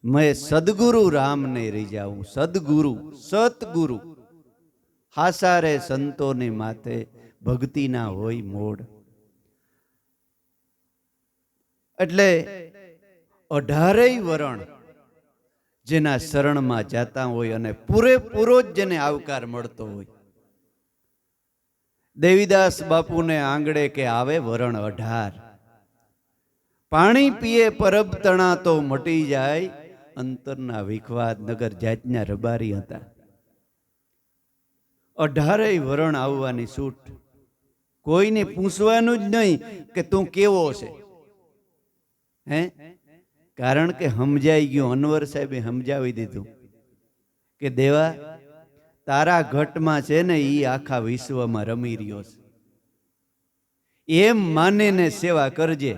मैं सदगुरु राम ने रिजाऊं। सदगुरु सतगुरु हासारे संतो ने माथे भक्ति ना होय मोड़। એટલે 18 વરણ જેના શરણમાં જાતા હોય અને પૂરેપૂરો જ જેને આવકાર મળતો હોય. દેવીદાસ બાપુને આંગળે કે આવે વરણ 18, પાણી પીએ પરબ તણા તો મટી જાય, અંતરના વિખવાદ નગર જાતના રબારી હતા. 18 વરણ આવવાની છૂટ, કોઈને પૂછવાનું જ નહીં કે તું કેવો છે. હે, કારણ કે સમજાઈ ગયું. અનવર સાહેબે સમજાવી દીધું કે દેવા તારા ઘટમાં છે ને ઈ આખા વિશ્વમાં રમી રહ્યો છે, એમ માનીને સેવા કરજે.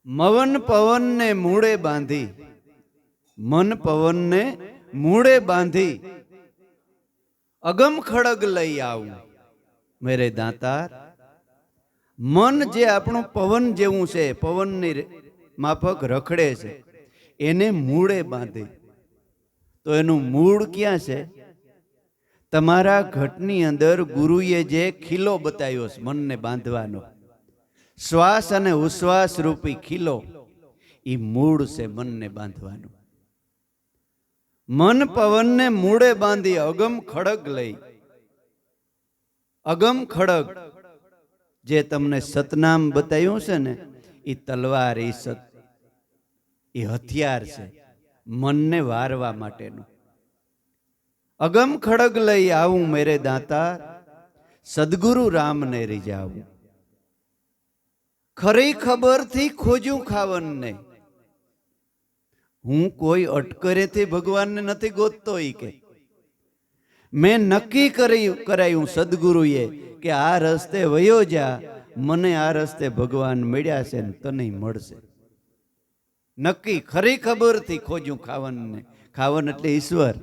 મવન પવનને મૂળે બાંધી, મન પવનને મૂળે બાંધી, અગમ ખડગ લઈ આવું મેરે દાતાર. મન જે આપણું પવન જેવું છે, પવનની માફક રખડે છે, એને મૂળે બાંધે. તો એનું મૂળ ક્યાં છે? તમારા ઘટની અંદર ગુરુએ જે ખીલો બતાવ્યો છે મનને બાંધવાનો, શ્વાસ અને ઉશ્વાસ રૂપી ખીલો, એ મૂળ છે મનને બાંધવાનું. મન પવનને મૂળે બાંધી અગમ ખડગ લઈ. અગમ ખડગ જે તમને સતનામ બતાવ્યું છે ને, એ તલવાર, એ સત, એ હથિયાર છે મનને વારવા માટેનું. અગમ ખડગ લઈ આવું મેરે દાતા, સદગુરુ રામ ને રીઝાવું. ખરી ખબરથી ખોજું ખાવનને. હું કોઈ અટકરેથી ભગવાનને નથી ગોતતો. ઈ કે મેં નક્કી કરાયું સદગુરુએ કે આ રસ્તે વયો જા, મને આ રસ્તે ભગવાન મળ્યા છે ને તને મળશે. નક્કી, ખરી ખબરથી ખોજું ખાવનને. ખાવન એટલે ઈશ્વર.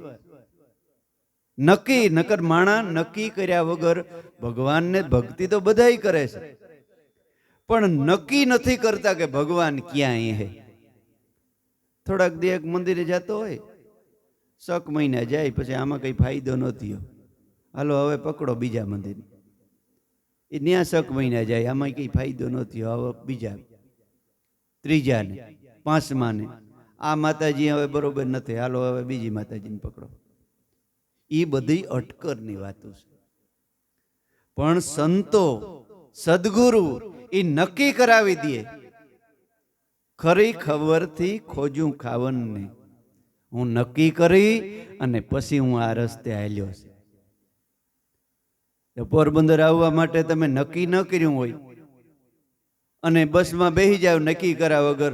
નક્કી, નકર માણા નક્કી કર્યા વગર ભગવાનને ભક્તિ તો બધાય કરે છે, પણ નક્કી નથી કરતા કે ભગવાન ક્યાં હે. થોડાક દી એક મંદિરે જતો હોય, 6 મહિના જાય, પછી આમાં કઈ ફાયદો ન થયો, હાલો હવે પકડો બીજા મંદિર. એ ત્યાં 6 મહિના જાય, આમાં કઈ ફાયદો ન થયો, હવે બીજા, ત્રીજા ને, 5મા ને, આ માતાજી હવે બરોબર નથી, હાલો હવે બીજી માતાજીને પકડો. એ બધી અટકરની વાતો છે. પણ સંતો, સદગુરુ એ નક્કી કરાવી દે. ખરી ખબરથી ખોજું ખાવનને. હું નક્કી કરી અને પછી હું આ રસ્તે હાલ્યો છે. પોરબંદર આવવા માટે તમે નક્કી ન કર્યું હોય અને બસમાં બેસી જાવ નક્કી કર્યા વગર,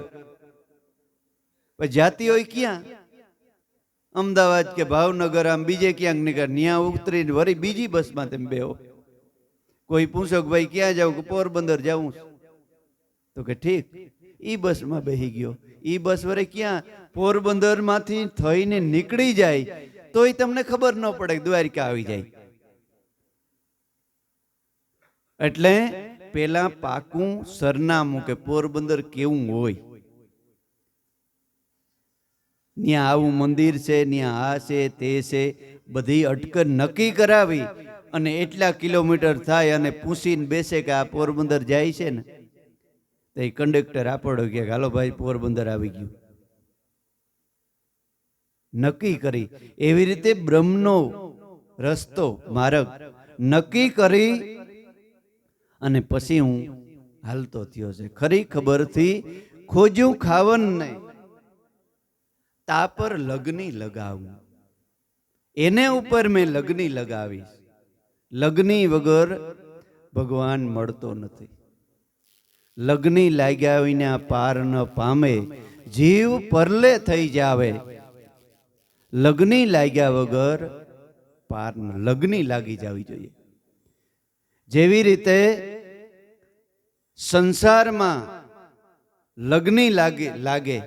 જાતી હોય ક્યાં? અમદાવાદ કે ભાવનગર, આમ બીજે ક્યાંક નીકળ, ત્યાં ઉતરીને વળી બીજી બસમાં તમે બેહો. કોઈ પૂછો કે ભાઈ ક્યાં જાવ? કે પોરબંદર જાઉં. તો કે ઠીક, ઈ બસમાં બેસી ગયો. ઈ બસ વરે ક્યાં? પોરબંદર માંથી થઈને નીકળી જાય તોય તમને ખબર ન પડે કે દ્વારકા આવી જાય. એટલે પેલા પાકું સરનામું કે પોરબંદર કેવું હોય, ત્યાં આવું મંદિર છે, ત્યાં આ છે તે છે, બધી અટકર નક્કી કરાવી અને એટલા કિલોમીટર થાય અને પૂછીને બેસે કે આ પોરબંદર જાય છે ને, તો એ કંડક્ટર આપણો કે હાલો ભાઈ પોરબંદર આવી ગયું. નક્કી કરી. એવી રીતે બ્રહ્મનો રસ્તો, માર્ગ નક્કી કરી અને પછી હું હાલતો થયો છે. ખરી ખબરથી ખોજું ખાવન નહીં, તા પર લગની લગાવું. એને ઉપર મેં લગની લગાવીશ. લગની વગર ભગવાન મળતો નથી. લગની લાગ્યા વિના પાર ન પામે, જીવ પરલે થઈ જાવે. લગની લાગ્યા વગર પાર ન. લગની લાગી જવી જોઈએ. જેવી રીતે સંસારમાં લગની લાગે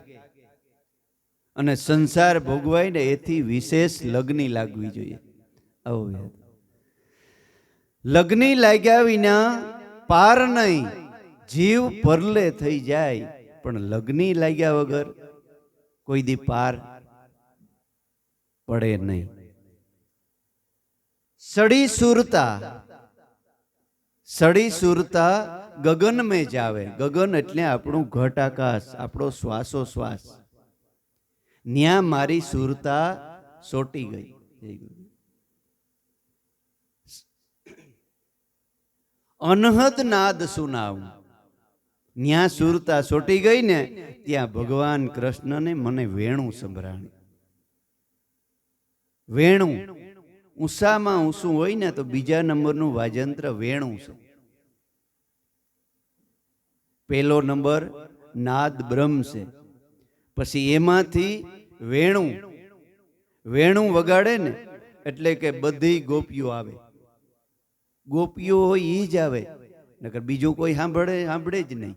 અને સંસાર ભોગવાય ને, એથી વિશેષ લગની લાગવી જોઈએ. લગની લાગ્યા વિના પાર નહીં, જીવ પરલે થઈ જાય પણ લગ્ની લાગ્યા વગર કોઈ દી પાર પડે નહીં. સડી સુરતા ગગન में જાવે. ગગન એટલે આપણું ઘટ આકાશ, આપણો શ્વાસોશ્વાસ. ન્યા મારી સુરતા સોટી ગઈ. અનહદ નાદ સુનાવું. ન્યા સુરતા સોટી ગઈ ને ત્યાં ભગવાન કૃષ્ણને મને વેણું સંભળાણું. વેણું ઊંસામાં ઊંસું હોય ને તો બીજા નંબરનું વાજંત્ર વેણું છે. પહેલો નંબર નાદ બ્રહ્મ છે, પછી એમાંથી વેણું વગાડે ને એટલે કે બધી ગોપીઓ આવે. ગોપીઓ હોય ઈ જ આવે, નકર બીજું કોઈ સાંભળે જ નહીં.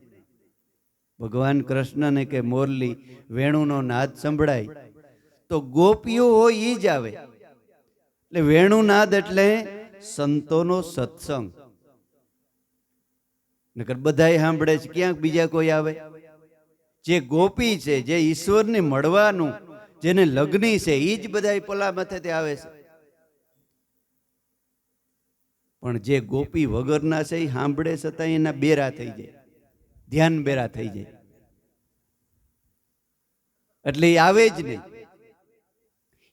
ભગવાન કૃષ્ણને કે મોરલી વેણુનો નાદ સંભળાય તો ગોપીઓ હોય ઈ જ આવે. એટલે વેણુનાદ એટલે સંતોનો સત્સંગ. નકર બધાય સાંભળે છે, ક્યાંક બીજા કોઈ આવે? જે ગોપી છે, જે ઈશ્વરને મળવાનું, જેને લગ્ની છે, ઈ જ બધાય પલા માથે આવે છે. પણ જે ગોપી વગરના છે એ સાંભળે છતાં એના બેરા થઈ જાય, ધ્યાન બેરા થઈ જાય, એટલે એ આવે જ નહીં.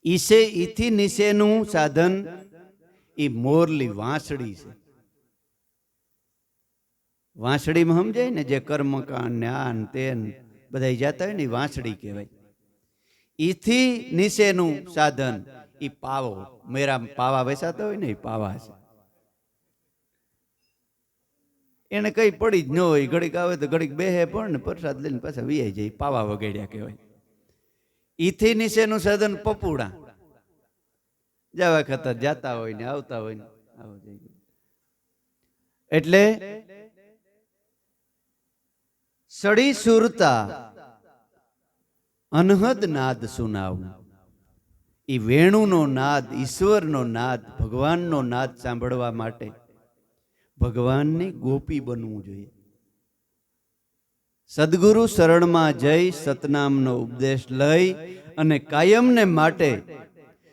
ઈસે ઈથી નીચેનું સાધન એ મોરલી વાંસળી છે. વાંસળીમાં સમજાય ને, જે કર્મકાંડ ને આન તેન બધા જતા હોય ને, વાંસળી કહેવાય. ઈથી નીચેનું સાધન એ પાવો. મેરા પાવા વેચાતા હોય ને, એ પાવા છે. એને કઈ પડી જ ન હોય, ઘડીક આવે તો ઘડીક બેહે પણ ને પ્રસાદ લઈને પાછા વિયાઈ જાય. પાવા વગેડ્યા કહેવાય. ઈથી નીચેનું સાધન પપુડા. જવા ખતર જાતા હોય ને આવતા હોય ને આવો જાય. એટલે સડી સુરતા અનહદ નાદ સુનાવું. એ વેણુનો નાદ, ઈશ્વરનો નાદ, ભગવાનનો નાદ સાંભળવા માટે ભગવાનની ગોપી બનવું જોઈએ. સદગુરુ શરણમાં જઈ સતનામનો ઉપદેશ લઈ અને કાયમને માટે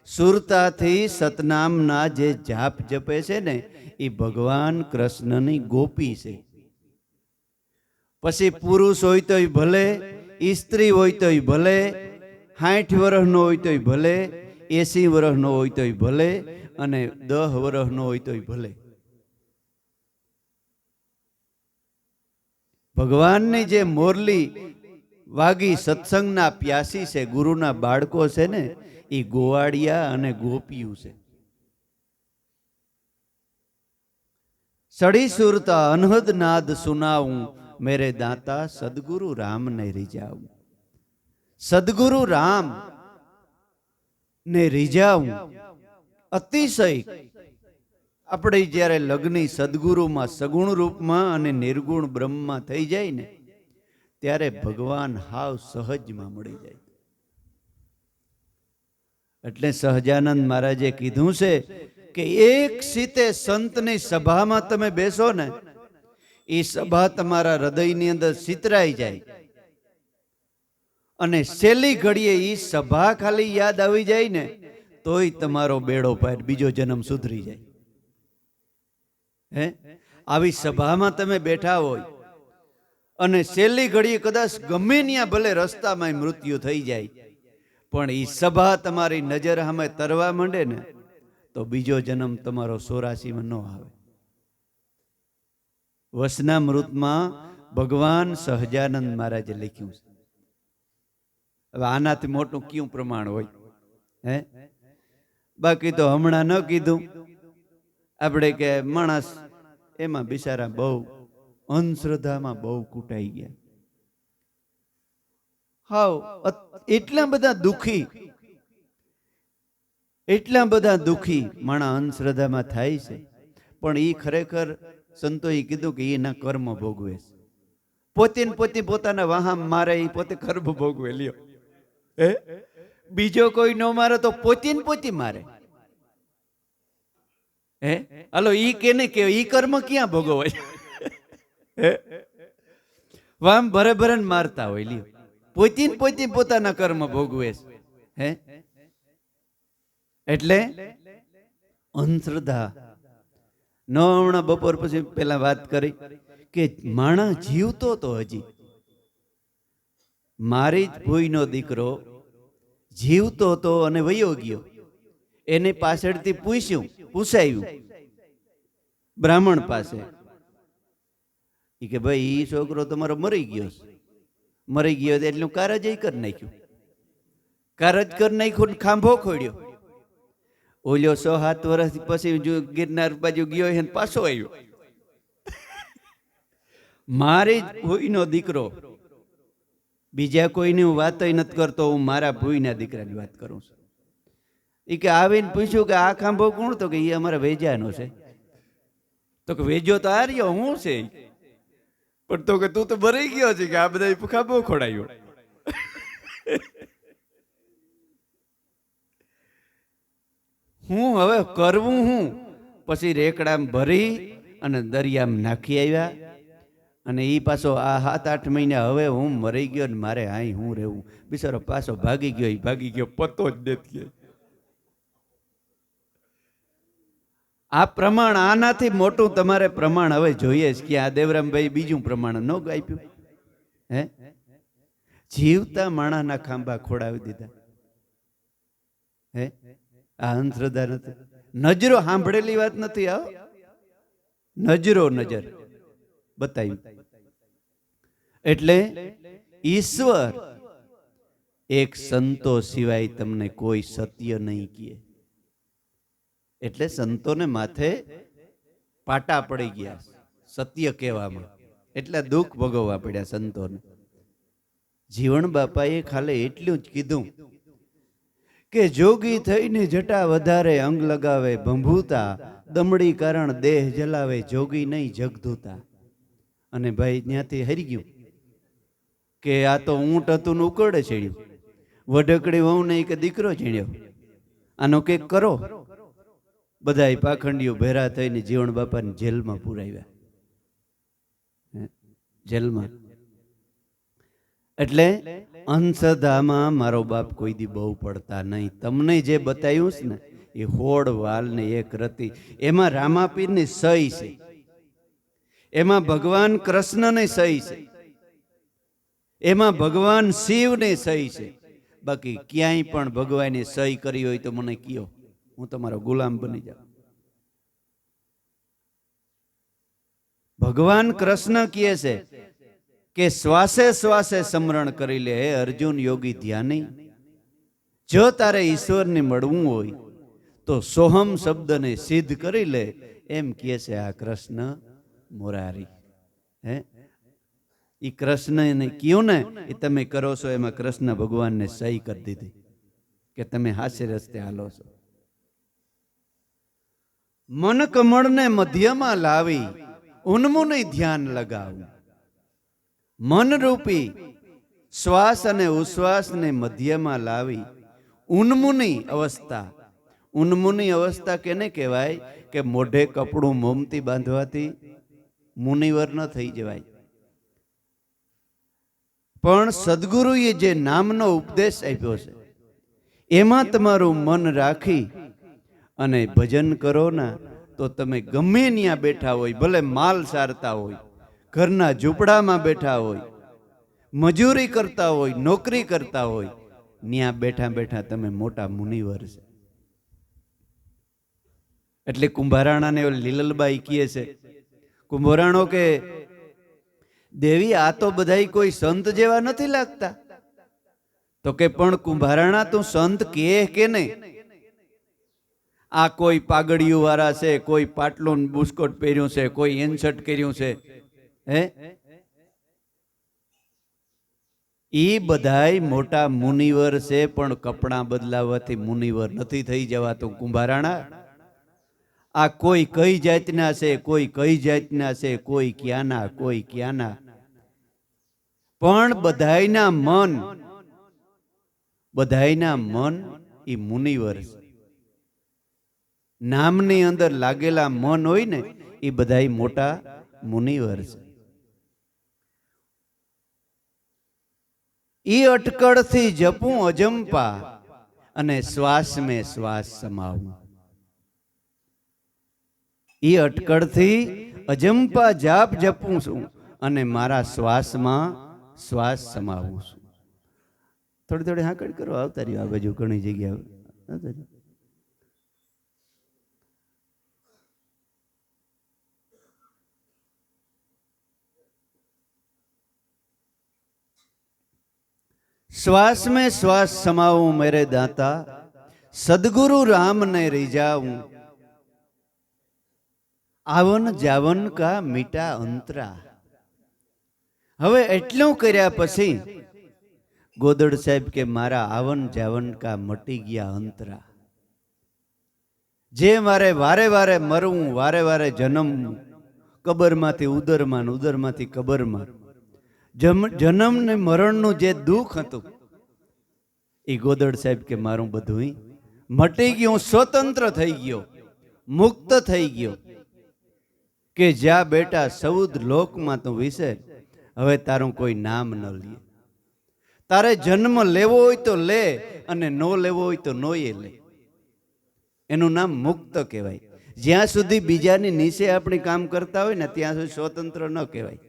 સુરતાથી સતનામના જે જાપ જપે છે ને, એ ભગવાન કૃષ્ણની ગોપી છે. પછી પુરુષ હોય તોય ભલે, સ્ત્રી હોય તોય ભલે, 60 વર્ષનો હોય તોય ભલે, 80 વર્ષનો હોય તોય ભલે, અને 10 વર્ષનો હોય તોય ભલે. ભગવાનની જે મોરલી વાગી સત્સંગના પ્યાસી છે, ગુરુના બાળકો છે ને, એ ગોવાળિયા અને ગોપિયું છે. સડી સુરતા અનહદ નાદ સુનાવું, મેરે દાતા સદગુરુ રામ ને રીઝાવું. સદગુરુ રામ ને રીઝાવું. અતિશય આપણે જ્યારે લગ્ની સદગુરુમાં સગુણ રૂપમાં અને નિર્ગુણ બ્રહ્મમાં થઈ જાય ને, ત્યારે ભગવાન હાવ સહજમાં મળી જાય. એટલે સહજાનંદ મહારાજે કીધું છે કે એક સીતે સંતની સભામાં તમે બેસો ને, એ સભા તમારા હૃદયની અંદર સિતરાઈ જાય, અને છેલ્લી ઘડીએ એ સભા ખાલી યાદ આવી જાય ને, તોય તમારો બેડો પાર, બીજો જન્મ સુધરી જાય. આવી સભામાં તમે બેઠા હોય અને છેલ્લી ઘડીએ કદાચ ગમે ત્યાં ભલે રસ્તામાં મૃત્યુ થઈ જાય, પણ એ સભા તમારી નજર સામે તરવા માંડે ને, તો બીજો જન્મ તમારો 84માં ન આવે. વસનામૃતમાં ભગવાન સહજાનંદ મહારાજે લખ્યું છે. હવે આનાથી મોટું કયું પ્રમાણ હોય? બાકી તો હમણાં ન કીધું આપણે કે માણસ એમાં બિચારા બહુ અંધશ્રદ્ધામાં બહુ કૂટાઈ ગયા. હાવ એટલા બધા દુખી માણા અંધશ્રદ્ધામાં થાય છે. પણ એ ખરેખર સંતોએ કીધું કે એના કર્મ ભોગવે છે. પોતે પોતાના વાહા મારે, એ પોતે કર્મ ભોગવે. લ્યો, બીજો કોઈ ન મારે તો પોતે મારે. હાલો, ઈ કેને કે ઈ કર્મ ક્યાં ભોગવાય? વામ ભરે ભરે મારતા હોય, લ્યો પોતી પોતાના કર્મ ભોગવે છે. હે એટલે અંધશ્રદ્ધા ન. હમણાં બપોર પછી પેલા વાત કરી કે માણસ જીવતો તો હજી, મારી જ ભૂઈનો દીકરો જીવતો હતો અને વયો ગયો. એની પાછળથી પૂછાયું બ્રાહ્મણ પાસે કે ભાઈ ઈ છોકરો તમારો મરી ગયો એટલે કારજ કરી નાખ્યું. કારજ કરી નાખ્યું, ખાંભો ખોડ્યો. ઓલ્યો 6-7 વર્ષ પછી ગિરનાર બાજુ ગયો છે, પાછો આવ્યો. મારી જ ભૂઈનો દીકરો, બીજા કોઈની હું વાત નથી કરતો, હું મારા ભૂઈના દીકરાની વાત કરું છું. એ કે આવીને પૂછ્યું કે આ ખાંભો કોણ? તો કે એ અમારા વેજાનો છે. તો કે વેજો તો આ રહ્યો, હું છે. પણ તો કે તું તો મરી ગયો છે, કે આ બધા ખાંભો ખોડાયો. હું હવે કરવું હું? પછી રેકડામાં ભરી અને દરિયામાં નાખી આવ્યા. અને એ પાછો આ 7-8 મહિના હવે હું મરી ગયો ને મારે અહીં હું રહેવું. બિચારો પાછો ભાગી ગયો, પતો જ નથી. આ પ્રમાણ, આનાથી મોટું તમારે પ્રમાણ હવે જોઈએ છે કે આ દેવરામભાઈ બીજું પ્રમાણ ન આપ્યું. હે જીવતા માણાના ખાંભા ખોડાવી દીધા. હે આ અંધશ્રદ્ધા નથી. નજરો સાંભળેલી વાત નથી. નજર બતાવ્યું. એટલે ઈશ્વર એક સંતો સિવાય તમને કોઈ સત્ય નહીં કહે. એટલે સંતોને માથે પાટા પડી ગયા સત્ય કહેવામાં, એટલે દુઃખ ભોગવવા પડ્યા સંતોને. જીવણ બાપાએ ખાલી એટલું જ કીધું કે જોગી થઈને જટા વધારે અંગ લગાવે ભંભૂતા, દમડી કારણ દેહ જલાવે જોગી નહીં જગધૂતા. અને ભાઈ ત્યાંથી હરી ગયું કે આ તો ઊંટ હતું ને ઉકળે ચડ્યું, વઢકડી વહુ નહીં કે દીકરો ચડ્યો, આનો કંઈક કરો. બધા પાખંડીઓ ભેરા થઈને જીવણ બાપાને જેલમાં પુરાવ્યા. જેલમાં. એટલે અંધશ્રદ્ધામાં મારો બાપ કોઈ દી બહુ પડતા નહીં. તમને જે બતાવ્યું છે ને એ હોડ વાલ ને એક રતી, એમાં રામાપીરની સહી છે, એમાં ભગવાન કૃષ્ણની સહી છે, એમાં ભગવાન શિવની સહી છે. બાકી ક્યાંય પણ ભગવાને સહી કરી હોય તો મને કયો, હું તમારો ગુલામ બની જાઉં. ભગવાન કૃષ્ણ કહે છે કે શ્વાસે શ્વાસે સ્મરણ કરી લે હે અર્જુન યોગી ધ્યાની. જો તારે ઈશ્વરને મળવું હોય તો સોહમ શબ્દને સિદ્ધ કરી લે, એમ કહે છે આ કૃષ્ણ મોરારી. હે એ કૃષ્ણને કયું ને એ તમે કરો છો, એમાં કૃષ્ણ ભગવાનને સહી કરી દીધી કે તમે હાસ્ય રસ્તે હાલો છો. મન કમળને મધ્યમાં લાવી ઉન્મુની ધ્યાન લગાવું. મનરૂપી શ્વાસ અને ઉશ્વાસને મધ્યમાં લાવી ઉન્મુની અવસ્થા. ઉન્મુની અવસ્થા કેને કહેવાય? કે મોઢે કપડું મોમથી બાંધવાથી મુનિવર ન થઈ જવાય. પણ સદગુરુએ જે નામનો ઉપદેશ આપ્યો છે એમાં તમારું મન રાખી અને ભજન કરો ના, તો તમે ગમે ત્યાં બેઠા હોય, ભલે માલ સારતા હોય, ઘરના ઝૂંપડામાં બેઠા હોય, મજૂરી કરતા હોય, નોકરી કરતા હોય, ત્યાં બેઠા બેઠા તમે મોટા મુનિવર છે. એટલે કુંભારાણાને લીલલબાઈ કહે છે, કુંભારાણો કે દેવી આ તો બધાય કોઈ સંત જેવા નથી લાગતા. તો કે પણ કુંભારાણા તું સંત કે નહીં? આ કોઈ પાગડિયું વાળા છે, કોઈ પાટલું બુસ્કોટ પહેર્યું છે, કોઈ એનશર્ટ કર્યું છે, હે ઈ બધાય મોટા મુનિવર છે, પણ કપડાં બદલાવાથી મુનિવર નથી થઈ જવાતું. કુંભારાણા આ કોઈ કઈ જાતના છે, કોઈ કઈ જાતના છે, કોઈ ક્યાંના, કોઈ ક્યાંના, પણ બધાયના મન ઈ મુનિવર છે. નામની અંદર લાગેલા મન હોય ને એ બધાય મોટા મુનિવર છે. ઈ અટકળથી જપું અજંપા અને શ્વાસ મેં શ્વાસ સમાવું. ઈ અટકળથી અજંપા જાપ જપું છું અને મારા શ્વાસમાં શ્વાસ સમાવું છું. થોડી થોડી હાકડ કરો, આવતા રહ્યો આ બાજુ ઘણી જગ્યાએ. श्वास में श्वास समाऊं मेरे दाता, सदगुरु राम ने रिझाऊं, आवन जावन का मीठा अंतरा. હવે એટલું કર્યા પછી ગોદડ સાહેબ કે મારા આવન જાવન કા મટી ગયા અંતરા. જે મારે વારે વારે મરવું, વારે વારે જન્મવું, કબરમાંથી ઉદરમાં, ઉદરમાંથી કબરમાં, જન્મ ને મરણનું જે દુઃખ હતું એ ગોદડ સાહેબ કે મારું બધું મટી ગયું, સ્વતંત્ર થઈ ગયો, મુક્ત થઈ ગયો. કે જ્યાં બેટા સૌદ લોકમાં તું વિશે, હવે તારું કોઈ નામ ન લે. તારે જન્મ લેવો હોય તો લે અને નો લેવો હોય તો નોય લે. એનું નામ મુક્ત કહેવાય. જ્યાં સુધી બીજાની નીચે આપણે કામ કરતા હોય ને ત્યાં સુધી સ્વતંત્ર ન કહેવાય.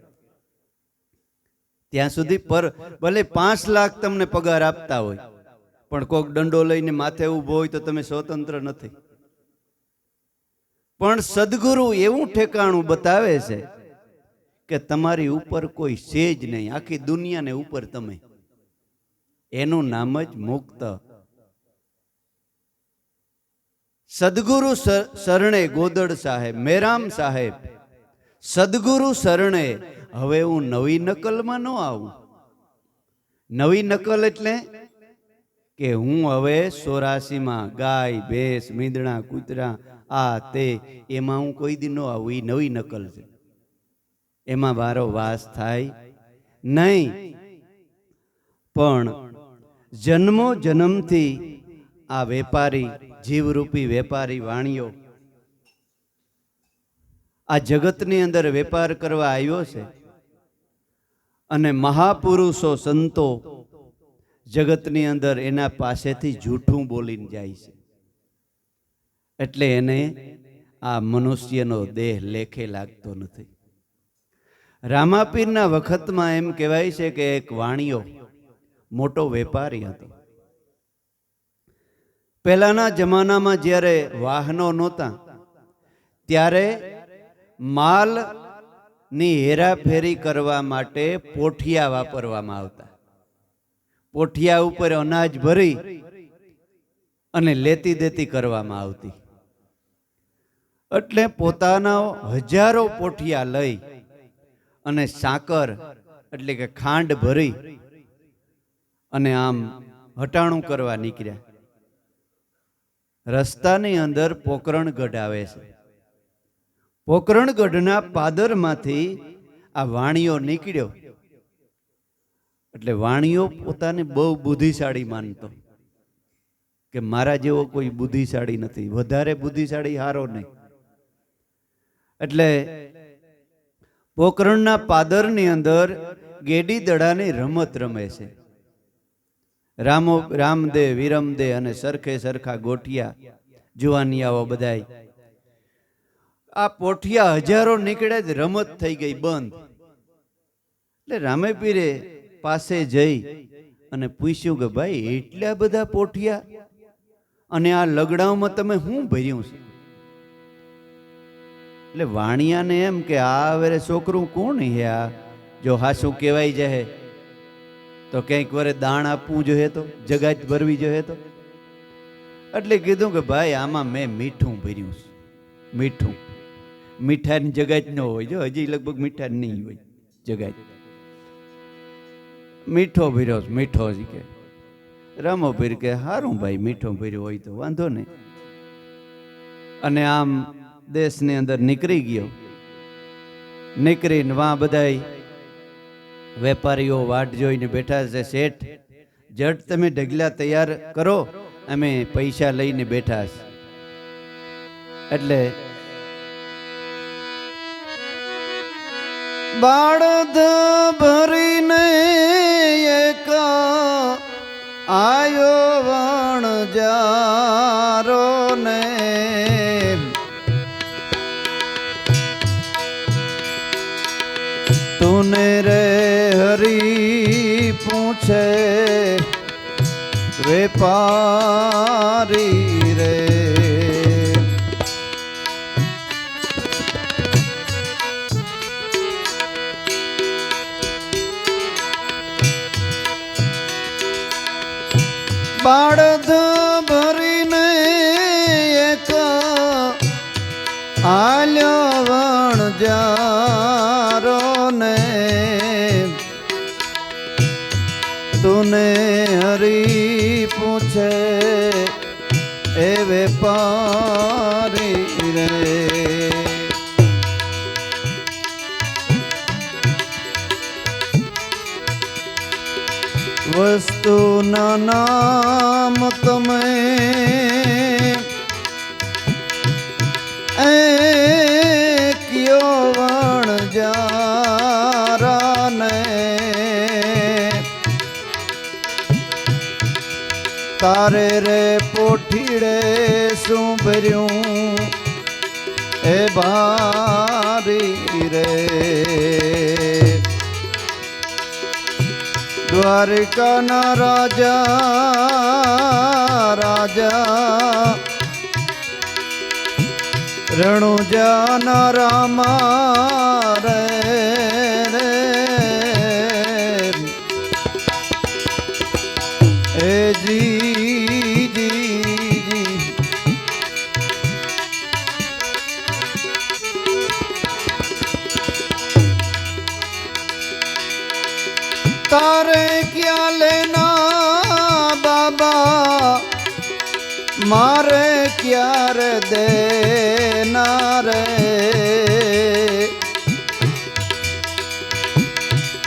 ત્યાં સુધી પર ભલે 5 લાખ તમને પગાર આપતા હોય પણ કોક દંડો લઈને માથે ઊભો હોય તો તમે સ્વતંત્ર નથી. પણ સદગુરુ એવું ઠેકાણું બતાવે છે કે તમારી ઉપર કોઈ છે જ નહીં, આખી દુનિયાને ઉપર તમે. એનું નામ જ મુક્ત. સદગુરુ શરણે ગોદડ સાહેબ, મેરામ સાહેબ, સદગુરુ શરણે. હવે હું નવી નકલમાં ન આવું. નવી નકલ એટલે કે હું હવે 84માં ગાય, ભેંસ, મીંદડા, કૂતરા, આ તે એમાં હું કોઈ દી ન આવું. એ નવી નકલ છે. એમાં વારો વાસ થાય નહીં. પણ જન્મો જન્મથી આ વેપારી, જીવરૂપી વેપારી વાણીઓ આ જગતની અંદર વેપાર કરવા આવ્યો છે. અને મહાપુરુષો, સંતો જગતની અંદર એના પાસેથી જૂઠું બોલીને જાય છે. એટલે એને આ મનુષ્યનો દેહ લેખે લાગતો નથી. રામાપીરના વખતમાં એમ કહેવાય છે કે એક વાણિયો મોટો વેપારી હતો. પહેલાના જમાનામાં જ્યારે વાહનો નહોતા ત્યારે માલ ની હેરાફેરી કરવા માટે પોઠિયા વાપરવામાં આવતા. પોઠિયા ઉપર અનાજ ભરી અને લેતી દેતી કરવામાં આવતી. એટલે પોતાના હજારો પોઠિયા લઈ અને સાકર એટલે કે ખાંડ ભરી અને આમ હટાણું કરવા નીકળ્યા. રસ્તાની અંદર પોકરણગઢ આવે છે. પોકરણગઢના પાદરમાંથી આ વાણિયો નીકળ્યો. એટલે વાણિયો પોતાને બહુ બુદ્ધિશાળી માનતો કે મારા જેવો કોઈ બુદ્ધિશાળી નથી, વધારે બુદ્ધિશાળી હારો નહીં. એટલે પોકરણના પાદરની અંદર ગેડી દડાની રમત રમે છે. રામદે, વિરમદે અને સરખે સરખા ગોઠિયા જુવાનિયાઓ બધાય. આ પોઠિયા હજારો નીકળ્યા જ રમત થઈ ગઈ બંધ. એટલે રામેપીરે પાસે જઈ અને પૂછ્યું કે ભાઈ એટલા બધા પોઠિયા અને આ લગડાઓમાં તમે શું ભર્યું છે? એટલે વાણિયાને એમ કે આ વેરે છોકરું કોણ હે? આ જો હાસું કહેવાય જાય તો ક્યાંક વરે દાણ આપવું જોઈએ, તો જગાત ભરવી જોઈએ. તો એટલે કીધું કે ભાઈ આમાં મેં મીઠું ભર્યું છે. મીઠું, મીઠાની જગાત ન હોય. જો હજી લગભગ મીઠા નહીં હોય જગાત. મીઠો ભર્યો, મીઠો જ કે રમો ભીર કે હારું ભાઈ મીઠો ભર્યો હોય તો વાંધો નહીં. અને આમ દેશની અંદર નીકળી ગયો. નીકળીને વાં બધાય વેપારીઓ વાટ જોઈને બેઠા છે. શેઠ જટ તમે ઢગલા તૈયાર કરો, અમે પૈસા લઈને બેઠા છે. એટલે બાળદ ભરીને એકા હરી પૂછે વેપારી રે બાળધ ભરીને એક આલ્યો વણજારો ને તુને હરી પૂછે એ વેપારી રે વસ્તુના નામ તમે કયો વણજારાને તારે રે પોઠીડે શું ભર્યું એ ભારી રે દ્વારિકાના રાજા રણુજાના રામા રે એ જી તારે ક્યાં લેના બાબા મારે ક્યાર દેના રે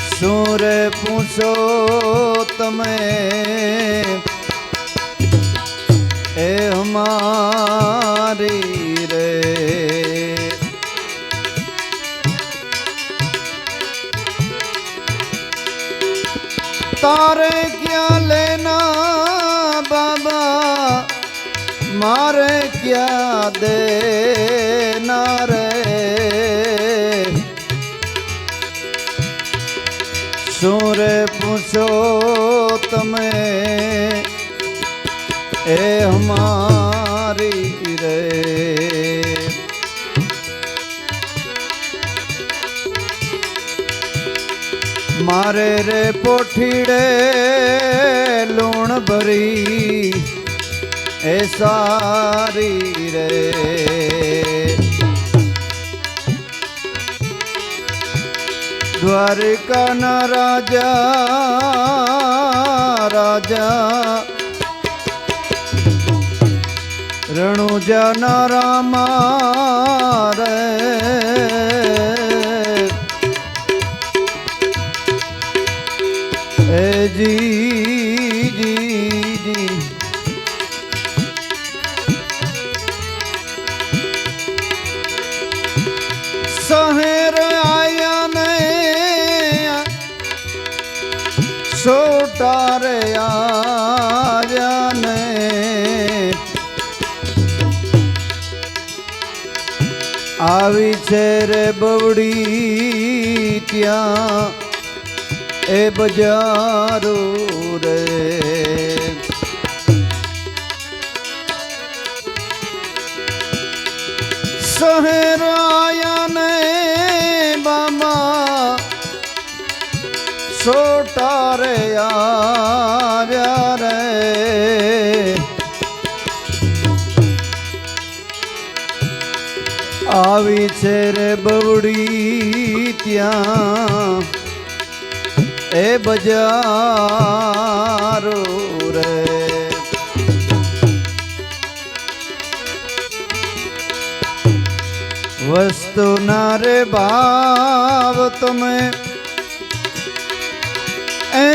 શું રે પૂછો તમે એ હમારી રે તારે ક્યાં લેના બાબા મારે ક્યાં દેના રે શું રે પૂછો તમે એ હમારી રે મારે રે પોઠીડે લૂણ ભરી એ સારી રે દ્વારિકાના રાજા રણુજાના રામા રે એ જી શહેર આયા ને છોટારે આવ્યા ને આવી છે રે બવડી ત્યાં એ બજારો રે શહેર આયા ને બાબા છોટારે આવ્યા રે આવી છે રે બવડી ત્યાં એ બજારો રે વસ્તુના રે ભાવ તમે એ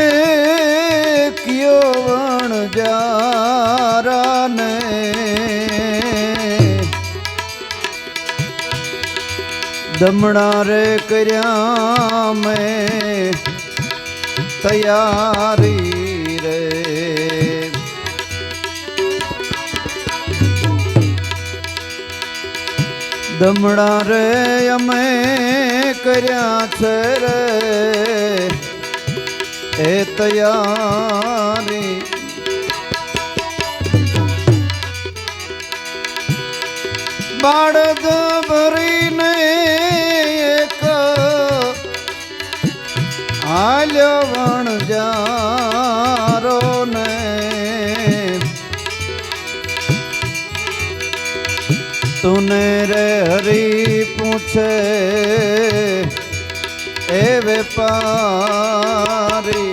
કયો વણજારાને દમણા રે કર્યા મેં તૈયારી રે દમણા રે અમે કર્યા છે રે એ તૈયારી બાળદ ભરીને એક હાલ્યો વણજારો ને તુને રે હરી પૂછે એ વેપારી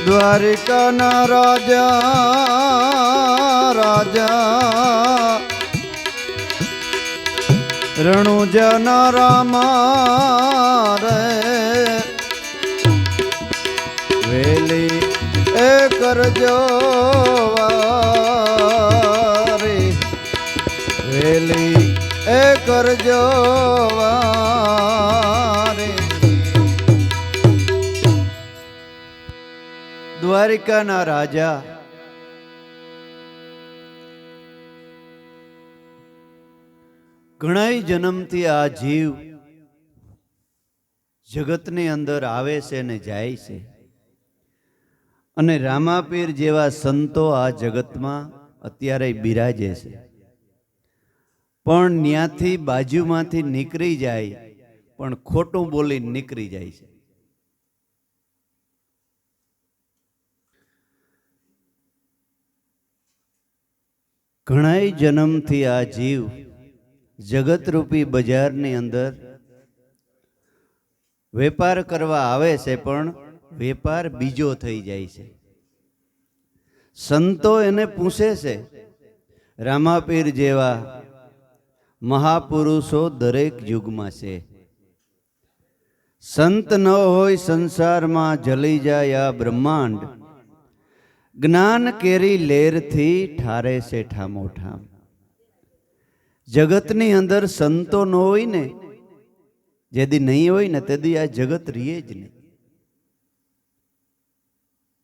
દ્વારિકાના રાજા રણુજના રામા રે વેલી એ કરજો વારી વેલી એ કરજો વારી દ્વારિકાના રાજા ઘણા જન્મથી આ જીવ જગતની અંદર આવે છે ને જાય છે અને રામાપીર જેવા સંતો આ જગતમાં અત્યારે બિરાજે છે, પણ ત્યાંથી બાજુમાંથી નીકળી જાય પણ ખોટું બોલી નીકળી જાય છે. ઘણા જન્મથી આ જીવ જગતરૂપી બજારની અંદર વેપાર કરવા આવે છે, પણ વેપાર બીજો થઈ જાય છે. સંતો એને પૂછે છે, રામાપીર જેવા મહાપુરુષો દરેક યુગમાં છે. સંત ન હોય સંસારમાં જલી જાય આ બ્રહ્માંડ, જ્ઞાન કેરી લેરથી ઠારે છે ઠામો ઠામ. જગતની અંદર સંતો ન હોય ને, જેદી નહીં હોય ને તેદી આ જગત રીએ જ નહીં.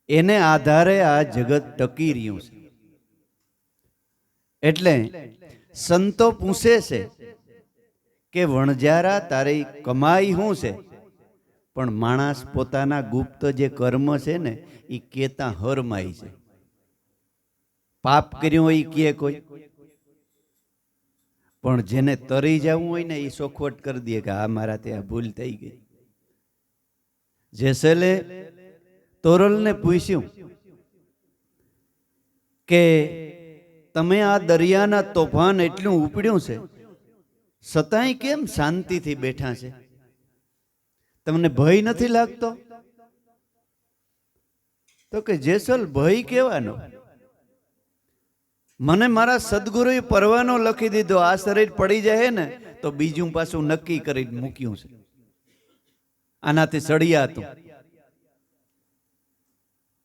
એને આધારે આ જગત ટકી રહ્યું છે. એટલે સંતો પૂછે છે કે વણજારા તારી કમાઈ શું છે? પણ માણસ પોતાના ગુપ્ત જે કર્મ છે ને એ કેતા હરમાય છે. પાપ કર્યું હોય કે કોઈ, પણ જેને તરી જવું હોય ને એ સોખવટ કરી દે કે આ મારા ત્યાં ભૂલ થઈ ગઈ. જેસલે તોરલને પૂછ્યું કે તમે આ દરિયાના તોફાન એટલું ઉપડ્યું છે છતાંય કેમ શાંતિથી બેઠા છે? તમને ભય નથી લાગતો? તો કે જેસલ ભય કેવાનો? મને મારા સદગુરુએ પરવાનો લખી દીધો, આ શરીર પડી જાય ને તો બીજું પાછું નક્કી કરી મૂક્યું છે, આનાથી સળિયાતું.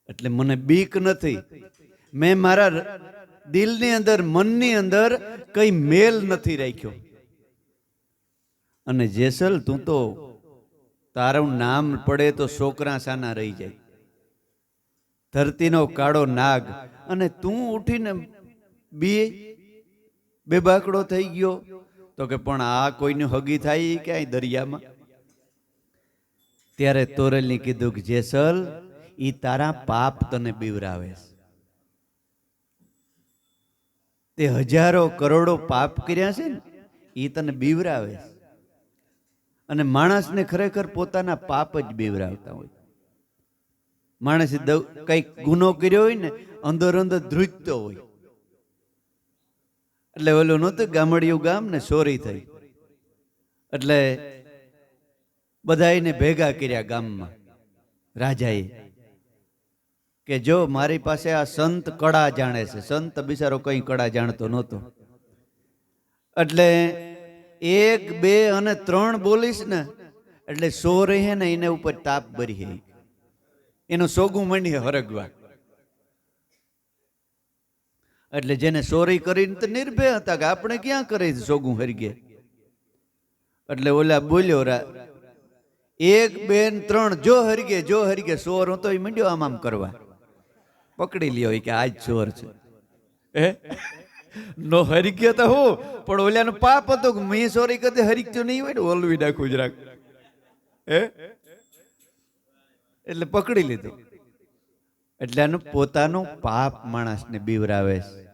એટલે મને બીક નથી. મેં મારા દિલની અંદર, મનની અંદર કઈ મેલ નથી રાખ્યો. અને જેસલ તું તો તારું નામ પડે તો છોકરા સાના રહી જાય, ધરતીનો કાળો નાગ, અને તું ઉઠીને બે બાકડો થઈ ગયો. તો કે પણ આ કોઈની હગી થાય ક્યાંય દરિયામાં? ત્યારે તોરલની કીધું કે જેસલ ઈ તારા પાપ તને બીવરાવે છે. તે હજારો કરોડો પાપ કર્યા છે ને ઈ તને બીવરાવે છે. અને માણસને ખરેખર પોતાના પાપ જ બીવરાવતા હોય. માણસે કઈક ગુનો કર્યો હોય ને અંદર અંદર ધ્રુજતો હોય. એટલે ઓલું નહોતું ગામડિયું ગામ ને ચોરી થઈ, એટલે બધાને ભેગા કર્યા ગામમાં રાજાએ કે જો મારી પાસે આ સંત કળા જાણે છે. સંત બિચારો કઈ કળા જાણતો નહોતો. એટલે 1, 2 અને 3 બોલીશ ને એટલે 100 રહે ને એને ઉપર તાપ ભરી, એનું સોગું મંડી હરગવા. એટલે જેને ચોરી કરીને તો નિર્ભય હતા કે આપણે ક્યાં કરી સોગું હરગે. એટલે ઓલા બોલ્યો 1, 2 ને 3 જો હરગે 100 તો એ મંડ્યો આમ કરવા, પકડી લ્યો કે આજ ચોર છે. નો હરગ્યો તો હું, પણ ઓલાનું પાપ હતું કે મેં ચોરી કરતી હરગતું નહીં હોય ને ઓલવી નાખું જરાક. એટલે પકડી લીધું. એટલે આનું પોતાનું પાપ માણસને બીવરાવે છે.